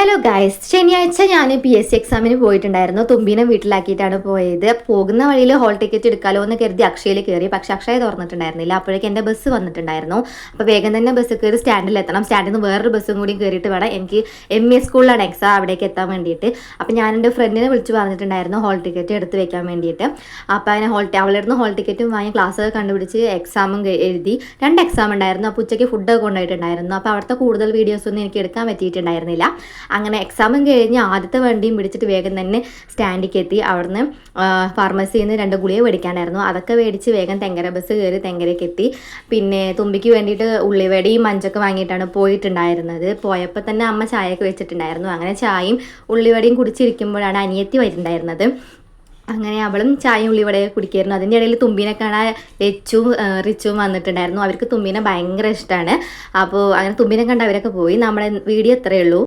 Hello guys, ശനിയാഴ്ച ഞാൻ PSC എക്സാമിന് പോയിട്ടുണ്ടായിരുന്നു. തുമ്പീനെ വീട്ടിലാക്കിയിട്ടാണ് പോയത്. പോകുന്ന വഴിയിൽ ഹോൾ ടിക്കറ്റ് എടുക്കാമല്ലോ എന്ന് കരുതി അക്ഷയയിൽ കയറി. പക്ഷെ അക്ഷയ തുറന്നിട്ടുണ്ടായിരുന്നില്ല. അപ്പോഴേക്കും എൻ്റെ ബസ് വന്നിട്ടുണ്ടായിരുന്നു. അപ്പോൾ വേഗം തന്നെ ബസ് കയറി സ്റ്റാൻഡിൽ എത്തണം. സ്റ്റാൻഡിൽ നിന്ന് വേറൊരു ബസ്സും കൂടി കയറിയിട്ട് വേണം എനിക്ക് ME സ്കൂളിലാണ് എക്സാം, അവിടേക്ക് എത്താൻ വേണ്ടിയിട്ട്. അപ്പോൾ ഞാൻ എൻ്റെ ഫ്രണ്ടിനെ വിളിച്ച് പറഞ്ഞിട്ടുണ്ടായിരുന്നു ഹോൾ ടിക്കറ്റ് എടുത്ത് വെക്കാൻ വേണ്ടിയിട്ട്. അപ്പോൾ അതിനെ അവളുടെ നിന്ന് ഹോൾ ടിക്കറ്റും വാങ്ങി ക്ലാസ് കണ്ടുപിടിച്ച് എക്സാമും എഴുതി. 2 എക്സാം ഉണ്ടായിരുന്നു. അപ്പോൾ ഉച്ചയ്ക്ക് ഫുഡൊക്കെ കൊണ്ടുപോയിട്ടുണ്ടായിരുന്നു. അപ്പോൾ അവിടുത്തെ കൂടുതൽ വീഡിയോസൊന്നും എനിക്ക് എടുക്കാൻ പറ്റിയിട്ടുണ്ടായിരുന്നില്ല. അങ്ങനെ എക്സാമും കഴിഞ്ഞ് ആദ്യത്തെ വണ്ടിയും പിടിച്ചിട്ട് വേഗം തന്നെ സ്റ്റാൻഡിലേക്ക് എത്തി. അവിടുന്ന് ഫാർമസിയിൽ നിന്ന് 2 ഗുളിക മേടിക്കാനായിരുന്നു. അതൊക്കെ മേടിച്ച് വേഗം തെങ്കര ബസ് കയറി തെങ്കരയ്ക്ക് എത്തി. പിന്നെ തുമ്പിക്ക് വേണ്ടിയിട്ട് ഉള്ളിവടയും മഞ്ചൊക്കെ വാങ്ങിയിട്ടാണ് പോയിട്ടുണ്ടായിരുന്നത്. പോയപ്പോൾ തന്നെ അമ്മ ചായയൊക്കെ വെച്ചിട്ടുണ്ടായിരുന്നു. അങ്ങനെ ചായയും ഉള്ളിവടയും കുടിച്ചിരിക്കുമ്പോഴാണ് അനിയത്തി വരുന്നുണ്ടായിരുന്നത്. അങ്ങനെ അവളും ചായയും ഉള്ളിവടയൊക്കെ കുടിക്കായിരുന്നു. അതിൻ്റെ ഇടയിൽ തുമ്പീനെ കാണാൻ റിച്ചുവും വന്നിട്ടുണ്ടായിരുന്നു. അവർക്ക് തുമ്പീനെ ഭയങ്കര ഇഷ്ടമാണ്. അപ്പോൾ അങ്ങനെ തുമ്പീനെ കണ്ട് അവരൊക്കെ പോയി. നമ്മുടെ വീഡിയോ ഇത്രയേ ഉള്ളൂ.